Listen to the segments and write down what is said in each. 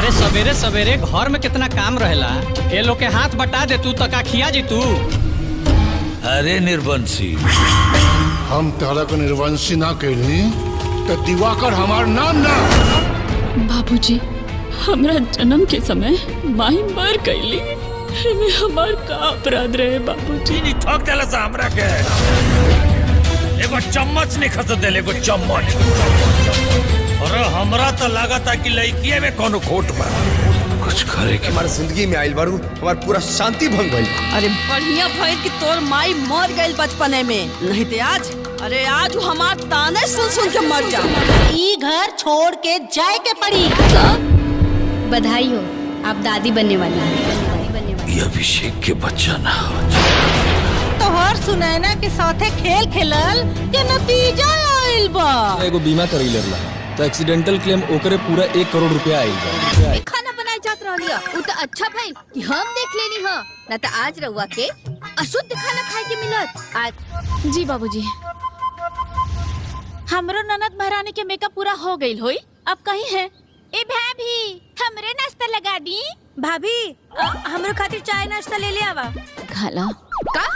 अरे सवेरे सवेरे घर में कितना काम रहेला, ये लोग के हाथ बटा दे तू तका खिया जी तू। अरे निर्वंशी, हम तारा को निर्वंशी ना कहली तो दिवाकर हमार नाम ना। बाबूजी, हमरा जन्म के समय माई मर गईली, एमे हमार का अपराध रहे बाबूजी? चीनी ठोक देला सा हमरा के। एगो चम्मच नहीं खस देले, एगो चम्मच। अरे हमरा तो लागता कि लड़किये में कोनो खोट बा। कुछ करे के हमारे जिंदगी में आइल बारू, हमार पूरा शांति भंग भइल। अरे बढ़िया भइल कि तोर माई मर गइल बचपने में, नहीं ते आज हमार ताने सुन सुन के मर जा। ई घर छोड़ के जाए के पड़ी। बधाई हो, आप दादी बनने वाली हैं। ये अभिषेक के बच्चा ना हो। तोहर सुनैना के साथे खेल खेलल के नतीजा आइल बा। एगो बीमा करई लेला तो एक्सीडेंटल क्लेम ओकरे पूरा 1 करोड़ रुपया आइल बा। खाना बनाए जात रहलिया, उ तो अच्छा भइल कि हम देख लेली हां, ना तो आज रउआ के अशुद्ध खाना खाए के मिलत। आज जी बाबूजी, हमरो ननद महारानी के मेकअप पूरा हो गइल होई, अब कहीं है? ए भाभी, हमरे नाश्ता लगा दी। भाभी, हमरो खातिर चाय नाश्ता ले ले आवा। खाला का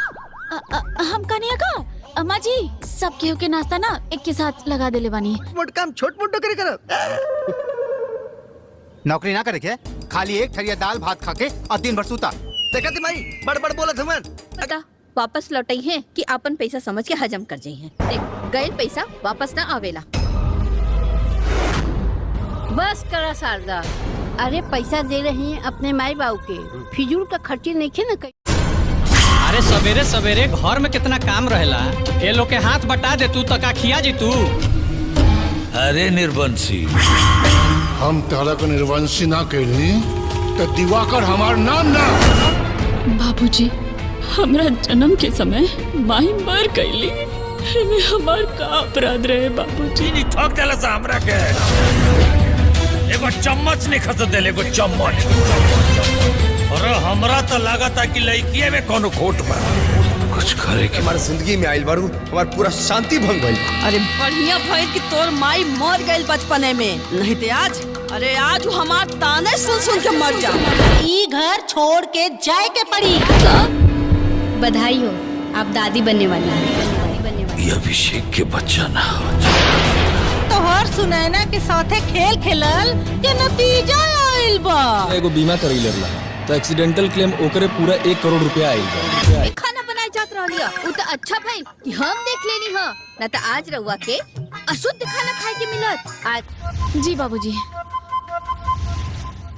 हम कनिया का अम्मा जी सब केहू के नाश्ता ना एक के साथ लगा देले बानी। मोट काम छोट मोट करे कर। नौकरी ना करे के, खाली एक थरिया दाल भात खा के और दिन भर सूता। देखा ती माई बड़ बड़ बोलत हमन। बेटा वापस लौटई है कि अपन पैसा समझ के हजम कर जाई है। देख गइल पैसा वापस ना आवेला। बस करा शारदा, अरे पैसा दे रही हैं अपने माई बाबू के, फिजूल का खर्ची नहीं खे न। अरे सवेरे सवेरे घर में कितना काम रहेला, ये लोग के हाथ बटा दे तू तका खिया जी तू। अरे निर्वंशी, हम तारा को निर्वंशी ना कहली तो दिवाकर हमार नाम ना। बाबूजी, हमरा जन्म के समय माई मर गईली, एमे हमार का अपराध रहे बाबूजी? चीनी ठोक देला सा हमरा के। एगो चम्मच नहीं खस देले, एगो चम्मच। अरे हमरा तो लागता कि लड़किये में कोनो खोट बा। कुछ करे के हमारे जिंदगी में आइल बारू, हमार पूरा शांति भंग भइल। अरे बढ़िया भइल कि तोर माई मर गइल बचपने में, नहीं ते आज हमार ताने सुन सुन के मर जा। ई घर छोड़ के जाए के पड़ी। बधाई हो, आप दादी बनने वाली हैं। ये अभिषेक के बच्चा ना हो। तोहर सुनैना के साथे खेल खेलल के नतीजा आइल बा। एगो बीमा करई लेला तो एक्सीडेंटल क्लेम ओकरे पूरा 1 करोड़ रुपया आइल बा। खाना बनाए जात रहलिया, उ तो अच्छा भइल कि हम देख लेली हां, ना तो आज रउआ के अशुद्ध खाना खाए के मिलत। आज जी बाबूजी,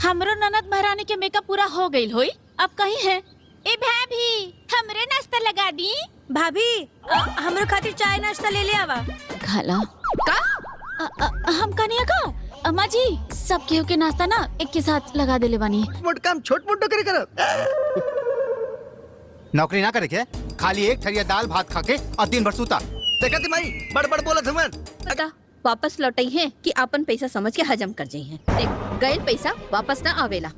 हमरो ननद महारानी के मेकअप पूरा हो गइल होई, अब कहीं है? ए भाभी, हमरे नाश्ता लगा दी। भाभी, हमरो खातिर चाय नाश्ता ले ले आवा। खाला का हम कनिया का अम्मा जी सब केहू के नाश्ता ना एक के साथ लगा देले बानी। मोट काम छोट मोट करे कर। नौकरी ना करे के, खाली एक थरिया दाल भात खा के और दिन भर सूता। देखा ती माई बड़ बड़ बोलत हमन। बेटा वापस लौटई है कि अपन पैसा समझ के हजम कर जाई है। देख गइल पैसा वापस ना आवेला।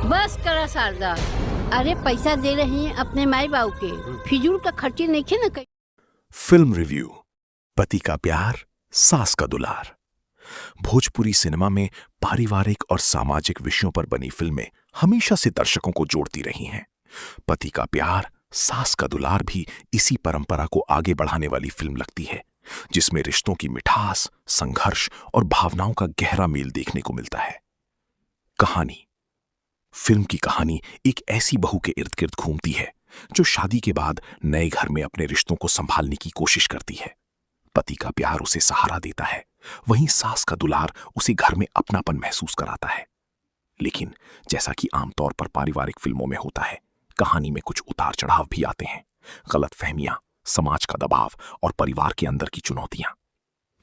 बस करा शारदा, अरे पैसा दे रही हैं अपने माई बाबू के, फिजूल का खर्ची नहीं खे न। फिल्म रिव्यू, पति का प्यार, सास का दुलार। भोजपुरी सिनेमा में पारिवारिक और सामाजिक विषयों पर बनी फिल्में हमेशा से दर्शकों को जोड़ती रही हैं। पति का प्यार, सास का दुलार भी इसी परंपरा को आगे बढ़ाने वाली फिल्म लगती है, जिसमें रिश्तों की मिठास, संघर्ष और भावनाओं का गहरा मेल देखने को मिलता है। कहानी। फिल्म की कहानी एक ऐसी बहू के इर्द गिर्द घूमती है जो शादी के बाद नए घर में अपने रिश्तों को संभालने की कोशिश करती है। पति का प्यार उसे सहारा देता है, वहीं सास का दुलार उसे घर में अपनापन महसूस कराता है। लेकिन जैसा कि आमतौर पर पारिवारिक फिल्मों में होता है, कहानी में कुछ उतार चढ़ाव भी आते हैं। गलतफहमियां, समाज का दबाव और परिवार के अंदर की चुनौतियां।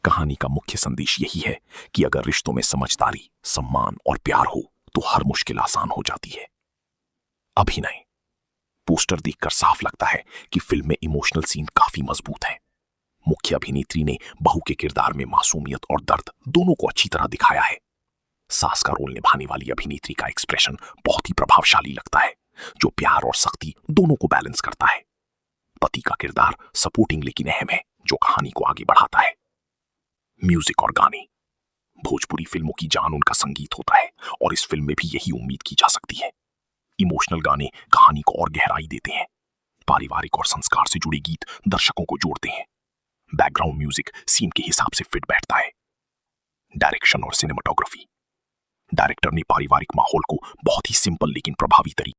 कहानी का मुख्य संदेश यही है कि अगर रिश्तों में समझदारी, सम्मान और प्यार हो तो हर मुश्किल आसान हो जाती है। अभिनय। पोस्टर देखकर साफ लगता है कि फिल्म में इमोशनल सीन काफी मजबूत है। मुख्य अभिनेत्री ने बहू के किरदार में मासूमियत और दर्द दोनों को अच्छी तरह दिखाया है। सास का रोल निभाने वाली अभिनेत्री का एक्सप्रेशन बहुत ही प्रभावशाली लगता है, जो प्यार और सख्ती दोनों को बैलेंस करता है। पति का किरदार सपोर्टिंग लेकिन अहम है, जो कहानी को आगे बढ़ाता है। म्यूजिक और गाने। भोजपुरी फिल्मों की जान उनका संगीत होता है और इस फिल्म में भी यही उम्मीद की जा सकती है। इमोशनल गाने कहानी को और गहराई देते हैं। पारिवारिक और संस्कार से जुड़े गीत दर्शकों को जोड़ते हैं। बैकग्राउंड म्यूजिक सीन के हिसाब से फिट बैठता है। डायरेक्शन और सिनेमाटोग्राफी। डायरेक्टर ने पारिवारिक माहौल को बहुत ही सिंपल लेकिन प्रभावी तरीके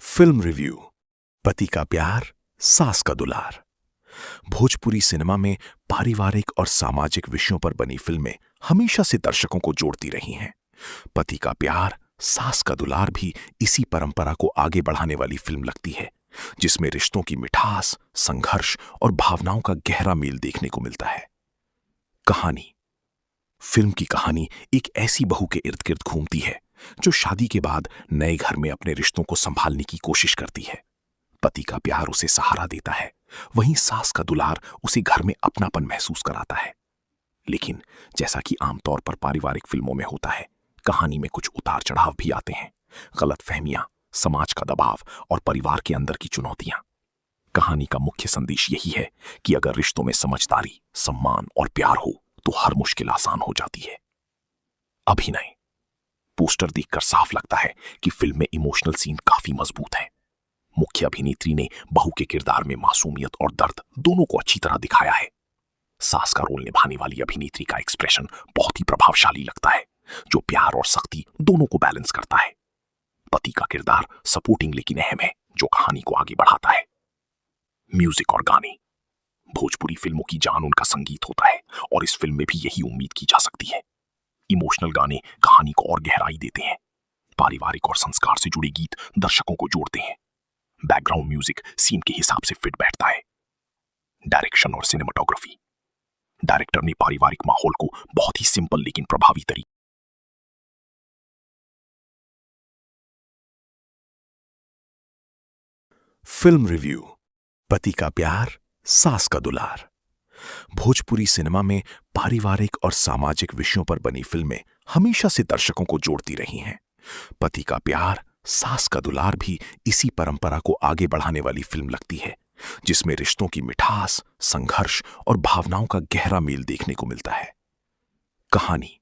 फिल्म रिव्यू। पति का प्यार, सास का दुलार। भोजपुरी सिनेमा में पारिवारिक और सामाजिक विषयों पर बनी फिल्में हमेशा से दर्शकों को जोड़ती रही हैं। पति का प्यार, सास का दुलार भी इसी परंपरा को आगे बढ़ाने वाली फिल्म लगती है, जिसमें रिश्तों की मिठास, संघर्ष और भावनाओं का गहरा मेल देखने को मिलता है। कहानी। फिल्म की कहानी एक ऐसी बहू के इर्द गिर्द घूमती है जो शादी के बाद नए घर में अपने रिश्तों को संभालने की कोशिश करती है। पति का प्यार उसे सहारा देता है, वहीं सास का दुलार उसे घर में अपनापन महसूस कराता है। लेकिन जैसा कि आमतौर पर पारिवारिक फिल्मों में होता है, कहानी में कुछ उतार चढ़ाव भी आते हैं। गलतफहमियां, समाज का दबाव और परिवार के अंदर की चुनौतियां। कहानी का मुख्य संदेश यही है कि अगर रिश्तों में समझदारी, सम्मान और प्यार हो तो हर मुश्किल आसान हो जाती है। अभिनय। पोस्टर देखकर साफ लगता है कि फिल्म में इमोशनल सीन काफी मजबूत है। मुख्य अभिनेत्री ने बहू के किरदार में मासूमियत और दर्द दोनों को अच्छी तरह दिखाया है। सास का रोल निभाने वाली अभिनेत्री का एक्सप्रेशन बहुत ही प्रभावशाली लगता है, जो प्यार और सख्ती दोनों को बैलेंस करता है। पति का किरदार सपोर्टिंग लेकिन अहम है, जो कहानी को आगे बढ़ाता है। म्यूजिक और गाने। भोजपुरी फिल्मों की जान उनका संगीत होता है और इस फिल्म में भी यही उम्मीद की जा सकती है। इमोशनल गाने कहानी को और गहराई देते हैं। पारिवारिक और संस्कार से जुड़े गीत दर्शकों को जोड़ते हैं। बैकग्राउंड म्यूजिक सीन के हिसाब से फिट बैठता है। डायरेक्शन और सिनेमाटोग्राफी। डायरेक्टर ने पारिवारिक माहौल को बहुत ही सिंपल लेकिन प्रभावी तरीके फिल्म रिव्यू। पति का प्यार, सास का दुलार। भोजपुरी सिनेमा में पारिवारिक और सामाजिक विषयों पर बनी फिल्में हमेशा से दर्शकों को जोड़ती रही हैं। पति का प्यार, सास का दुलार भी इसी परंपरा को आगे बढ़ाने वाली फिल्म लगती है, जिसमें रिश्तों की मिठास, संघर्ष और भावनाओं का गहरा मेल देखने को मिलता है। कहानी।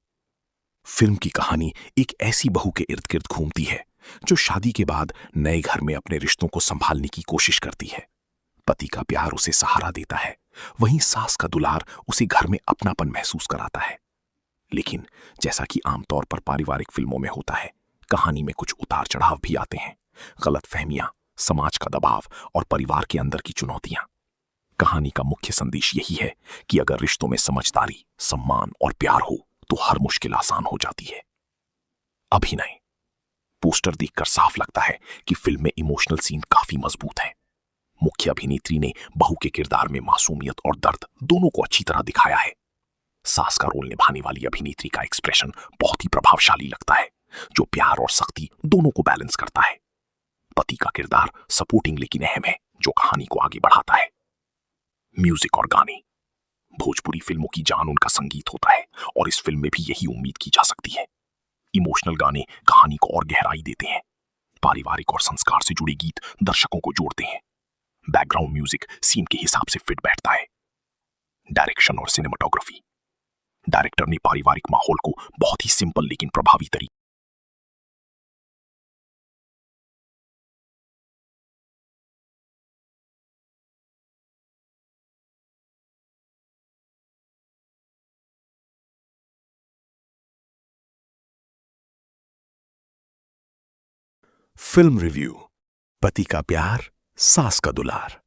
फिल्म की कहानी एक ऐसी बहू के इर्द गिर्द घूमती है जो शादी के बाद नए घर में अपने रिश्तों को संभालने की कोशिश करती है। पति का प्यार उसे सहारा देता है, वहीं सास का दुलार उसे घर में अपनापन महसूस कराता है। लेकिन जैसा कि आमतौर पर पारिवारिक फिल्मों में होता है, कहानी में कुछ उतार चढ़ाव भी आते हैं। गलतफहमियां, समाज का दबाव और परिवार के अंदर की चुनौतियां। कहानी का मुख्य संदेश यही है कि अगर रिश्तों में समझदारी, सम्मान और प्यार हो तो हर मुश्किल आसान हो जाती है। अभिनय। पोस्टर देखकर साफ लगता है कि फिल्म में इमोशनल सीन काफी मजबूत है। मुख्य अभिनेत्री ने बहू के किरदार में मासूमियत और दर्द दोनों को अच्छी तरह दिखाया है। सास का रोल निभाने वाली अभिनेत्री का एक्सप्रेशन बहुत ही प्रभावशाली लगता है, जो प्यार और सख्ती दोनों को बैलेंस करता है। पति का किरदार सपोर्टिंग लेकिन अहम है, जो कहानी को आगे बढ़ाता है। म्यूजिक और गाने। भोजपुरी फिल्मों की जान उनका संगीत होता है और इस फिल्म में भी यही उम्मीद की जा सकती है। इमोशनल गाने कहानी को और गहराई देते हैं। पारिवारिक और संस्कार से जुड़े गीत दर्शकों को जोड़ते हैं। बैकग्राउंड म्यूजिक सीन के हिसाब से फिट बैठता है। डायरेक्शन और सिनेमाटोग्राफी। डायरेक्टर ने पारिवारिक माहौल को बहुत ही सिंपल लेकिन प्रभावी तरीके फिल्म रिव्यू। पति का प्यार, सास का दुलार।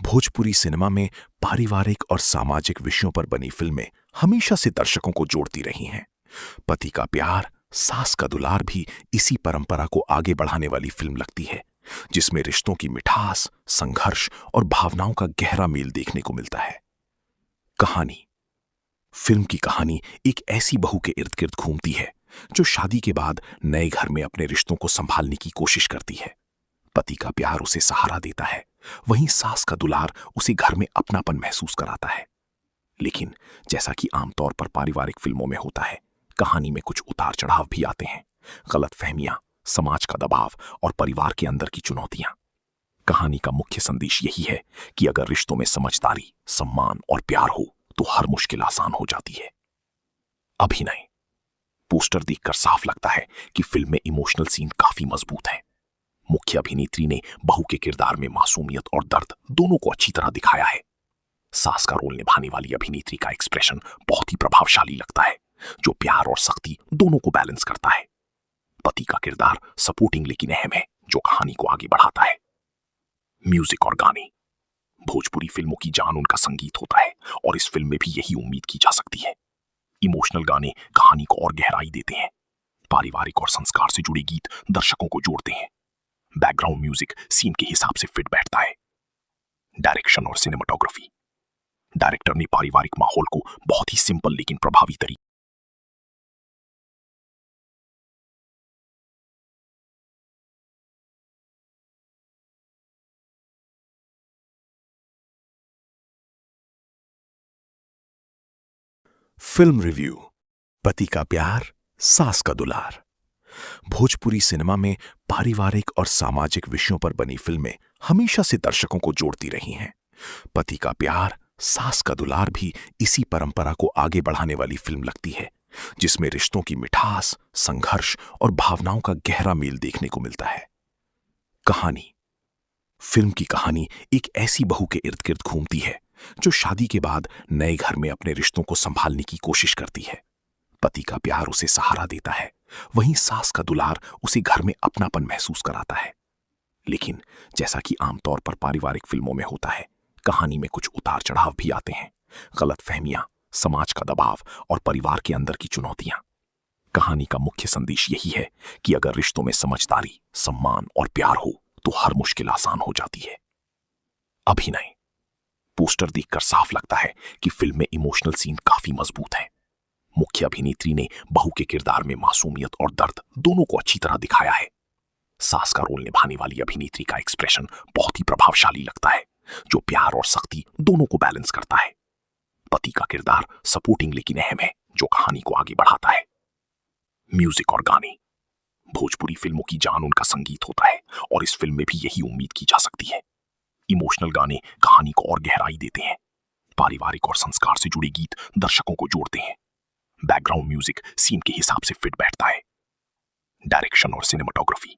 भोजपुरी सिनेमा में पारिवारिक और सामाजिक विषयों पर बनी फिल्में हमेशा से दर्शकों को जोड़ती रही हैं। पति का प्यार, सास का दुलार भी इसी परंपरा को आगे बढ़ाने वाली फिल्म लगती है, जिसमें रिश्तों की मिठास, संघर्ष और भावनाओं का गहरा मेल देखने को मिलता है। कहानी। फिल्म की कहानी एक ऐसी बहू के इर्द गिर्द घूमती है जो शादी के बाद नए घर में अपने रिश्तों को संभालने की कोशिश करती है। पति का प्यार उसे सहारा देता है, वहीं सास का दुलार उसे घर में अपनापन महसूस कराता है। लेकिन जैसा कि आमतौर पर पारिवारिक फिल्मों में होता है, कहानी में कुछ उतार चढ़ाव भी आते हैं। गलतफहमियां, समाज का दबाव और परिवार के अंदर की चुनौतियां। कहानी का मुख्य संदेश यही है कि अगर रिश्तों में समझदारी, सम्मान और प्यार हो तो हर मुश्किल आसान हो जाती है। अभिनय। पोस्टर देखकर साफ लगता है कि फिल्म में इमोशनल सीन काफी मजबूत है। मुख्य अभिनेत्री ने बहू के किरदार में मासूमियत और दर्द दोनों को अच्छी तरह दिखाया है। सास का रोल निभाने वाली अभिनेत्री का एक्सप्रेशन बहुत ही प्रभावशाली लगता है, जो प्यार और सख्ती दोनों को बैलेंस करता है। पति का किरदार सपोर्टिंग लेकिन अहम है, जो कहानी को आगे बढ़ाता है। म्यूजिक और गाने। भोजपुरी फिल्मों की जान उनका संगीत होता है और इस फिल्म में भी यही उम्मीद की जा सकती है। इमोशनल गाने कहानी को और गहराई देते हैं। पारिवारिक और संस्कार से जुड़े गीत दर्शकों को जोड़ते हैं। बैकग्राउंड म्यूजिक सीन के हिसाब से फिट बैठता है। डायरेक्शन और सिनेमाटोग्राफी। डायरेक्टर ने पारिवारिक माहौल को बहुत ही सिंपल लेकिन प्रभावी तरीके फिल्म रिव्यू। पति का प्यार, सास का दुलार। भोजपुरी सिनेमा में पारिवारिक और सामाजिक विषयों पर बनी फिल्में हमेशा से दर्शकों को जोड़ती रही हैं। पति का प्यार, सास का दुलार भी इसी परंपरा को आगे बढ़ाने वाली फिल्म लगती है, जिसमें रिश्तों की मिठास, संघर्ष और भावनाओं का गहरा मेल देखने को मिलता है। कहानी। फिल्म की कहानी एक ऐसी बहू के इर्द गिर्द घूमती है जो शादी के बाद नए घर में अपने रिश्तों को संभालने की कोशिश करती है। पति का प्यार उसे सहारा देता है, वहीं सास का दुलार उसे घर में अपनापन महसूस कराता है। लेकिन जैसा कि आमतौर पर पारिवारिक फिल्मों में होता है, कहानी में कुछ उतार चढ़ाव भी आते हैं। गलतफहमियां, समाज का दबाव और परिवार के अंदर की चुनौतियां। कहानी का मुख्य संदेश यही है कि अगर रिश्तों में समझदारी, सम्मान और प्यार हो तो हर मुश्किल आसान हो जाती है। अभिनय। पोस्टर देखकर साफ लगता है कि फिल्म में इमोशनल सीन काफी मजबूत है। मुख्य अभिनेत्री ने बहू के किरदार में मासूमियत और दर्द दोनों को अच्छी तरह दिखाया है। सास का रोल निभाने वाली अभिनेत्री का एक्सप्रेशन बहुत ही प्रभावशाली लगता है, जो प्यार और सख्ती दोनों को बैलेंस करता है। पति का किरदार सपोर्टिंग लेकिन अहम है, जो कहानी को आगे बढ़ाता है। म्यूजिक और गाने। भोजपुरी फिल्मों की जान उनका संगीत होता है और इस फिल्म में भी यही उम्मीद की जा सकती है। इमोशनल गाने कहानी को और गहराई देते हैं। पारिवारिक और संस्कार से जुड़े गीत दर्शकों को जोड़ते हैं। बैकग्राउंड म्यूजिक सीन के हिसाब से फिट बैठता है। डायरेक्शन और सिनेमाटोग्राफी।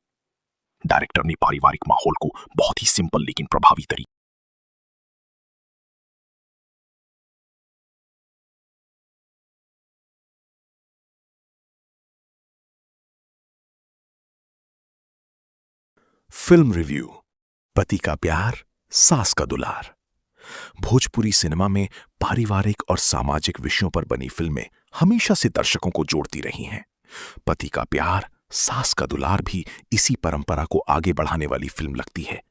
डायरेक्टर ने पारिवारिक माहौल को बहुत ही सिंपल लेकिन प्रभावी तरीके फिल्म रिव्यू। पति का प्यार, सास का दुलार। भोजपुरी सिनेमा में पारिवारिक और सामाजिक विषयों पर बनी फिल्में हमेशा से दर्शकों को जोड़ती रही हैं। पति का प्यार, सास का दुलार भी इसी परंपरा को आगे बढ़ाने वाली फिल्म लगती है,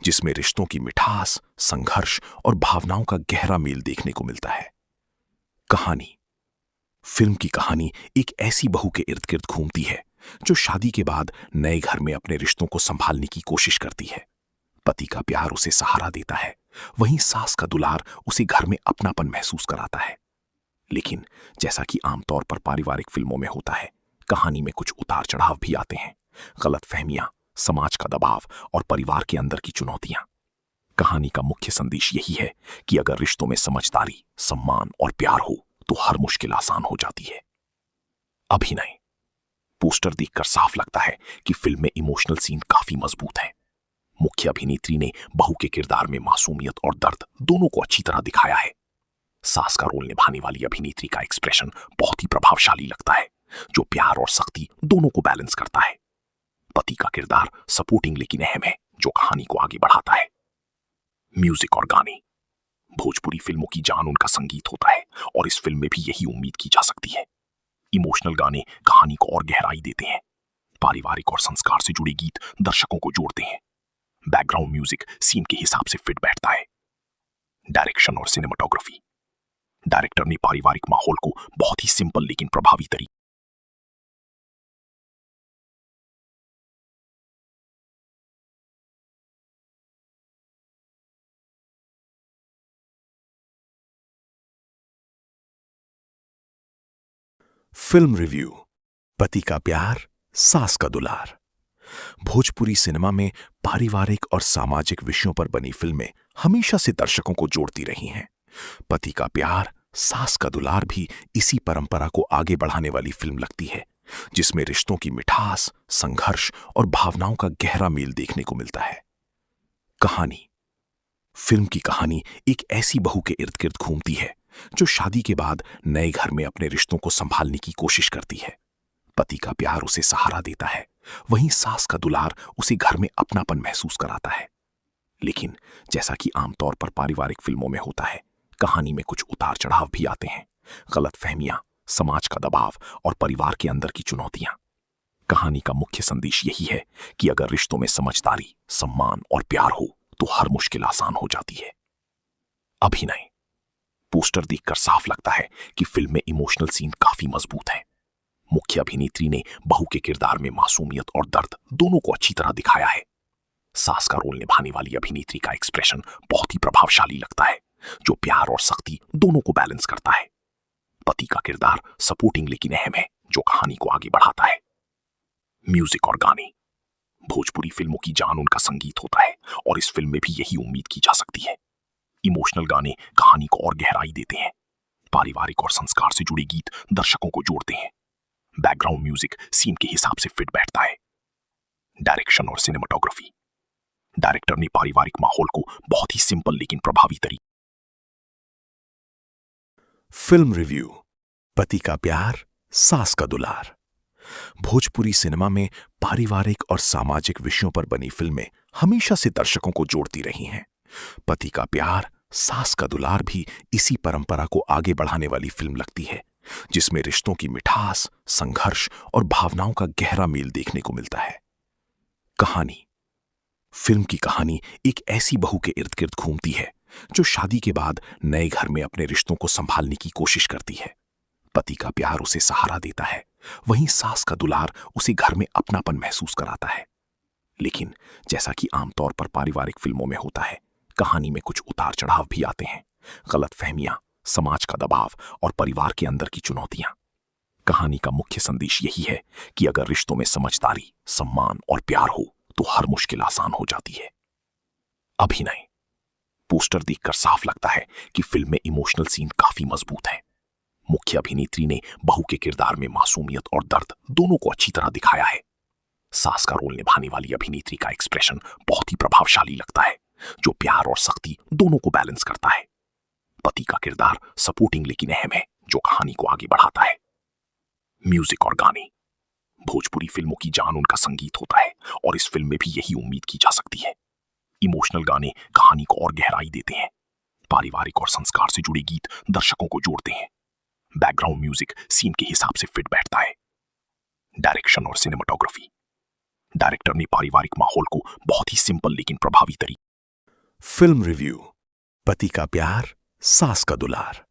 जिसमें रिश्तों की मिठास, संघर्ष और भावनाओं का गहरा मेल देखने को मिलता है। कहानी। फिल्म की कहानी एक ऐसी बहू के इर्द गिर्द घूमती है जो शादी के बाद नए घर में अपने रिश्तों को संभालने की कोशिश करती है। पति का प्यार उसे सहारा देता है, वहीं सास का दुलार उसे घर में अपनापन महसूस कराता है। लेकिन जैसा कि आमतौर पर पारिवारिक फिल्मों में होता है, कहानी में कुछ उतार चढ़ाव भी आते हैं। गलतफहमियां, समाज का दबाव और परिवार के अंदर की चुनौतियां। कहानी का मुख्य संदेश यही है कि अगर रिश्तों में समझदारी, सम्मान और प्यार हो तो हर मुश्किल आसान हो जाती है। अभिनय। पोस्टर देखकर साफ लगता है कि फिल्म में इमोशनल सीन काफी मजबूत है। मुख्य अभिनेत्री ने बहू के किरदार में मासूमियत और दर्द दोनों को अच्छी तरह दिखाया है। सास का रोल निभाने वाली अभिनेत्री का एक्सप्रेशन बहुत ही प्रभावशाली लगता है, जो प्यार और सख्ती दोनों को बैलेंस करता है। पति का किरदार सपोर्टिंग लेकिन अहम है, जो कहानी को आगे बढ़ाता है। म्यूजिक और गाने। भोजपुरी फिल्मों की जान उनका संगीत होता है और इस फिल्म में भी यही उम्मीद की जा सकती है। इमोशनल गाने कहानी को और गहराई देते हैं। पारिवारिक और संस्कार से जुड़े गीत दर्शकों को जोड़ते हैं। बैकग्राउंड म्यूजिक सीन के हिसाब से फिट बैठता है। डायरेक्शन और सिनेमाटोग्राफी। डायरेक्टर ने पारिवारिक माहौल को बहुत ही सिंपल लेकिन प्रभावी तरीके फिल्म रिव्यू। पति का प्यार, सास का दुलार। भोजपुरी सिनेमा में पारिवारिक और सामाजिक विषयों पर बनी फिल्में हमेशा से दर्शकों को जोड़ती रही हैं। पति का प्यार, सास का दुलार भी इसी परंपरा को आगे बढ़ाने वाली फिल्म लगती है, जिसमें रिश्तों की मिठास, संघर्ष और भावनाओं का गहरा मेल देखने को मिलता है। कहानी। फिल्म की कहानी एक ऐसी बहू के इर्द गिर्द घूमती है जो शादी के बाद नए घर में अपने रिश्तों को संभालने की कोशिश करती है। पति का प्यार उसे सहारा देता है, वहीं सास का दुलार उसे घर में अपनापन महसूस कराता है। लेकिन जैसा कि आमतौर पर पारिवारिक फिल्मों में होता है, कहानी में कुछ उतार चढ़ाव भी आते हैं। गलतफहमियां, समाज का दबाव और परिवार के अंदर की चुनौतियां। कहानी का मुख्य संदेश यही है कि अगर रिश्तों में समझदारी, सम्मान और प्यार हो तो हर मुश्किल आसान हो जाती है। अभिनय। पोस्टर देखकर साफ लगता है कि फिल्म में इमोशनल सीन काफी मजबूत है। मुख्य अभिनेत्री ने बहू के किरदार में मासूमियत और दर्द दोनों को अच्छी तरह दिखाया है। सास का रोल निभाने वाली अभिनेत्री का एक्सप्रेशन बहुत ही प्रभावशाली लगता है, जो प्यार और सख्ती दोनों को बैलेंस करता है। पति का किरदार सपोर्टिंग लेकिन अहम है, जो कहानी को आगे बढ़ाता है। म्यूजिक और गाने। भोजपुरी फिल्मों की जान उनका संगीत होता है और इस फिल्म में भी यही उम्मीद की जा सकती है। इमोशनल गाने कहानी को और गहराई देते हैं। पारिवारिक और संस्कार से जुड़े गीत दर्शकों को जोड़ते हैं। बैकग्राउंड म्यूजिक सीन के हिसाब से फिट बैठता है। डायरेक्शन और सिनेमाटोग्राफी। डायरेक्टर ने पारिवारिक माहौल को बहुत ही सिंपल लेकिन प्रभावी तरीके। Film review. पति का प्यार, सास का दुलार। भोजपुरी सिनेमा में पारिवारिक और सामाजिक विषयों पर बनी फिल्में हमेशा से दर्शकों को जोड़ती रही हैं। पति का प्यार, सास का दुलार भी इसी परंपरा को आगे बढ़ाने वाली फिल्म लगती है, जिसमें रिश्तों की मिठास, संघर्ष और भावनाओं का गहरा मेल देखने को मिलता है। कहानी। फिल्म की कहानी एक ऐसी बहू के इर्द गिर्द घूमती है जो शादी के बाद नए घर में अपने रिश्तों को संभालने की कोशिश करती है। पति का प्यार उसे सहारा देता है, वहीं सास का दुलार उसे घर में अपनापन महसूस कराता है। लेकिन जैसा कि आमतौर पर पारिवारिक फिल्मों में होता है, कहानी में कुछ उतार चढ़ाव भी आते हैं। गलतफहमियां, समाज का दबाव और परिवार के अंदर की चुनौतियां। कहानी का मुख्य संदेश यही है कि अगर रिश्तों में समझदारी, सम्मान और प्यार हो तो हर मुश्किल आसान हो जाती है। अभिनय। पोस्टर देखकर साफ लगता है कि फिल्म में इमोशनल सीन काफी मजबूत है। मुख्य अभिनेत्री ने बहू के किरदार में मासूमियत और दर्द दोनों को अच्छी तरह दिखाया है। सास का रोल निभाने वाली अभिनेत्री का एक्सप्रेशन बहुत ही प्रभावशाली लगता है, जो प्यार और सख्ती दोनों को बैलेंस करता है। पति का किरदार सपोर्टिंग लेकिन अहम है, जो कहानी को आगे बढ़ाता है। म्यूजिक और गाने। भोजपुरी फिल्मों की जान उनका संगीत होता है और इस फिल्म में भी यही उम्मीद की जा सकती है। इमोशनल गाने कहानी को और गहराई देते हैं। पारिवारिक और संस्कार से जुड़े गीत दर्शकों को जोड़ते हैं। बैकग्राउंड म्यूजिक सीन के हिसाब से फिट बैठता है। डायरेक्शन और सिनेमाटोग्राफी। डायरेक्टर ने पारिवारिक माहौल को बहुत ही सिंपल लेकिन प्रभावी तरीके। Film review. पति का प्यार, सास का दुलार।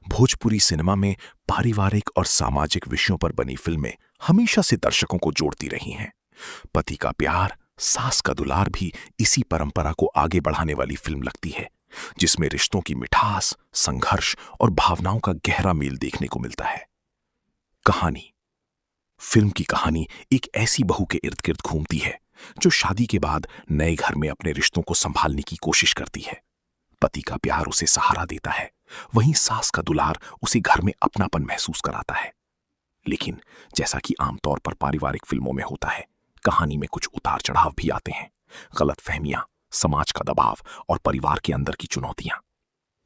भोजपुरी सिनेमा में पारिवारिक और सामाजिक विषयों पर बनी फिल्में हमेशा से दर्शकों को जोड़ती रही हैं। पति का प्यार, सास का दुलार भी इसी परंपरा को आगे बढ़ाने वाली फिल्म लगती है, जिसमें रिश्तों की मिठास, संघर्ष और भावनाओं का गहरा मेल देखने को मिलता है। कहानी। फिल्म की कहानी एक ऐसी बहू के इर्द गिर्द घूमती है जो शादी के बाद नए घर में अपने रिश्तों को संभालने की कोशिश करती है। पति का प्यार उसे सहारा देता है, वहीं सास का दुलार उसे घर में अपनापन महसूस कराता है। लेकिन जैसा कि आमतौर पर पारिवारिक फिल्मों में होता है, कहानी में कुछ उतार चढ़ाव भी आते हैं। गलतफहमियां, समाज का दबाव और परिवार के अंदर की चुनौतियां।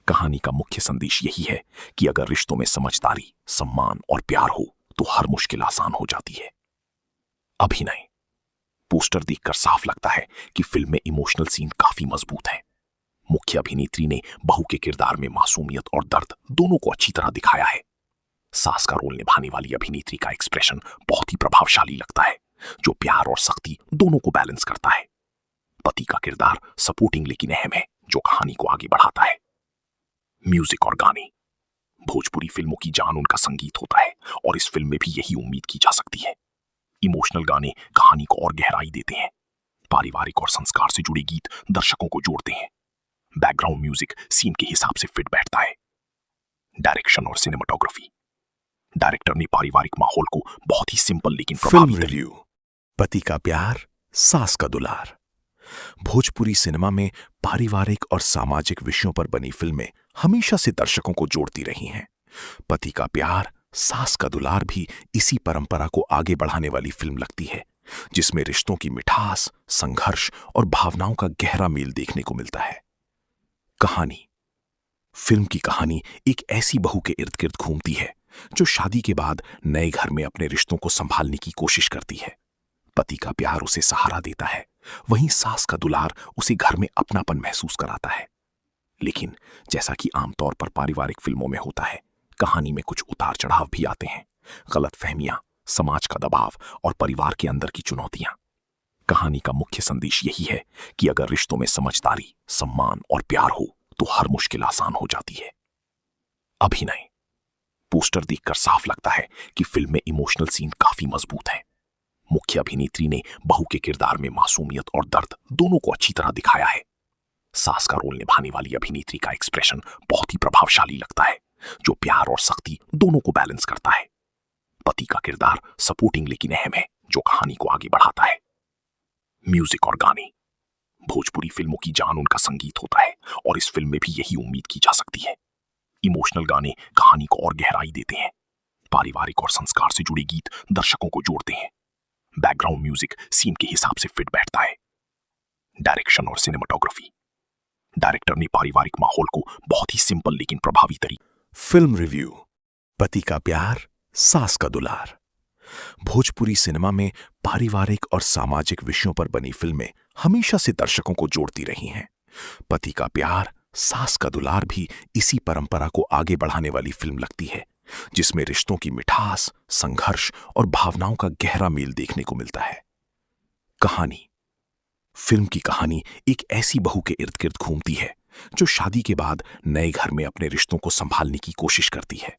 कहानी का मुख्य संदेश यही है कि अगर रिश्तों में समझदारी, सम्मान और प्यार हो तो हर मुश्किल आसान हो जाती है। अभिनय। पोस्टर देखकर साफ लगता है कि फिल्म में इमोशनल सीन काफी मजबूत है। मुख्य अभिनेत्री ने बहू के किरदार में मासूमियत और दर्द दोनों को अच्छी तरह दिखाया है। सास का रोल निभाने वाली अभिनेत्री का एक्सप्रेशन बहुत ही प्रभावशाली लगता है, जो प्यार और सख्ती दोनों को बैलेंस करता है। पति का किरदार सपोर्टिंग लेकिन अहम है, जो कहानी को आगे बढ़ाता है। म्यूजिक और गाने। भोजपुरी फिल्मों की जान उनका संगीत होता है और इस फिल्म में भी यही उम्मीद की जा सकती है। इमोशनल गाने कहानी को और गहराई देते हैं। पारिवारिक और संस्कार से जुड़े गीत दर्शकों को जोड़ते हैं। बैकग्राउंड म्यूजिक सीन के हिसाब से फिट बैठता है। डायरेक्शन और सिनेमाटोग्राफी। डायरेक्टर ने पारिवारिक माहौल को बहुत ही सिंपल लेकिन प्रभावी रिव्यू। पति का प्यार, सास का दुलार। भोजपुरी सिनेमा में पारिवारिक और सामाजिक विषयों पर बनी फिल्में हमेशा से दर्शकों को जोड़ती रही हैं। पति का प्यार, सास का दुलार भी इसी परंपरा को आगे बढ़ाने वाली फिल्म लगती है, जिसमें रिश्तों की मिठास, संघर्ष और भावनाओं का गहरा मेल देखने को मिलता है। कहानी। फिल्म की कहानी एक ऐसी बहू के इर्द गिर्द घूमती है जो शादी के बाद नए घर में अपने रिश्तों को संभालने की कोशिश करती है। पति का प्यार उसे सहारा देता है, वहीं सास का दुलार उसे घर में अपनापन महसूस कराता है। लेकिन जैसा कि आमतौर पर पारिवारिक फिल्मों में होता है, कहानी में कुछ उतार चढ़ाव भी आते हैं। गलतफहमियां, समाज का दबाव और परिवार के अंदर की चुनौतियां। कहानी का मुख्य संदेश यही है कि अगर रिश्तों में समझदारी, सम्मान और प्यार हो तो हर मुश्किल आसान हो जाती है। अभिनय। पोस्टर देखकर साफ लगता है कि फिल्म में इमोशनल सीन काफी मजबूत है। मुख्य अभिनेत्री ने बहू के किरदार में मासूमियत और दर्द दोनों को अच्छी तरह दिखाया है। सास का रोल निभाने वाली अभिनेत्री का एक्सप्रेशन बहुत ही प्रभावशाली लगता है, जो प्यार और सख्ती दोनों को बैलेंस करता है। पति का किरदार सपोर्टिंग लेकिन अहम है, जो कहानी को आगे बढ़ाता है। म्यूजिक और गाने। भोजपुरी फिल्मों की जान उनका संगीत होता है और इस फिल्म में भी यही उम्मीद की जा सकती है। इमोशनल गाने कहानी को और गहराई देते हैं। पारिवारिक और संस्कार से जुड़े गीत दर्शकों को जोड़ते हैं। बैकग्राउंड म्यूजिक सीन के हिसाब से फिट बैठता है। डायरेक्शन और सिनेमाटोग्राफी। डायरेक्टर ने पारिवारिक माहौल को बहुत ही सिंपल लेकिन प्रभावी तरीके। Film review. पति का प्यार, सास का दुलार। भोजपुरी सिनेमा में पारिवारिक और सामाजिक विषयों पर बनी फिल्में हमेशा से दर्शकों को जोड़ती रही हैं। पति का प्यार, सास का दुलार भी इसी परंपरा को आगे बढ़ाने वाली फिल्म लगती है, जिसमें रिश्तों की मिठास, संघर्ष और भावनाओं का गहरा मेल देखने को मिलता है। कहानी। फिल्म की कहानी एक ऐसी बहू के इर्द गिर्द घूमती है जो शादी के बाद नए घर में अपने रिश्तों को संभालने की कोशिश करती है।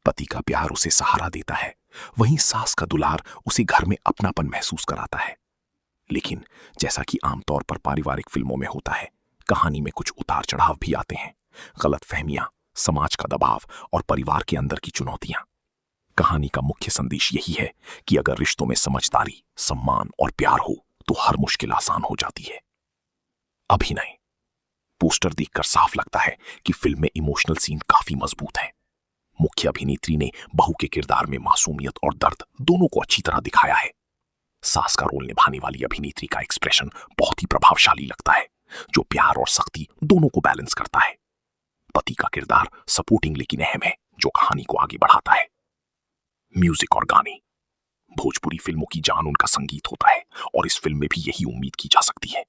पति का प्यार उसे सहारा देता है, वहीं सास का दुलार उसे घर में अपनापन महसूस कराता है। लेकिन जैसा कि आमतौर पर पारिवारिक फिल्मों में होता है, कहानी में कुछ उतार चढ़ाव भी आते हैं। गलतफहमियां, समाज का दबाव और परिवार के अंदर की चुनौतियां। कहानी का मुख्य संदेश यही है कि अगर रिश्तों में समझदारी, सम्मान और प्यार हो तो हर मुश्किल आसान हो जाती है। अभिनय। पोस्टर देखकर साफ लगता है कि फिल्म में इमोशनल सीन काफी मजबूत है। मुख्य अभिनेत्री ने बहू के किरदार में मासूमियत और दर्द दोनों को अच्छी तरह दिखाया है। सास का रोल निभाने वाली अभिनेत्री का एक्सप्रेशन बहुत ही प्रभावशाली लगता है, जो प्यार और सख्ती दोनों को बैलेंस करता है। पति का किरदार सपोर्टिंग लेकिन अहम है, जो कहानी को आगे बढ़ाता है। म्यूजिक और गाने। भोजपुरी फिल्मों की जान उनका संगीत होता है और इस फिल्म में भी यही उम्मीद की जा सकती है।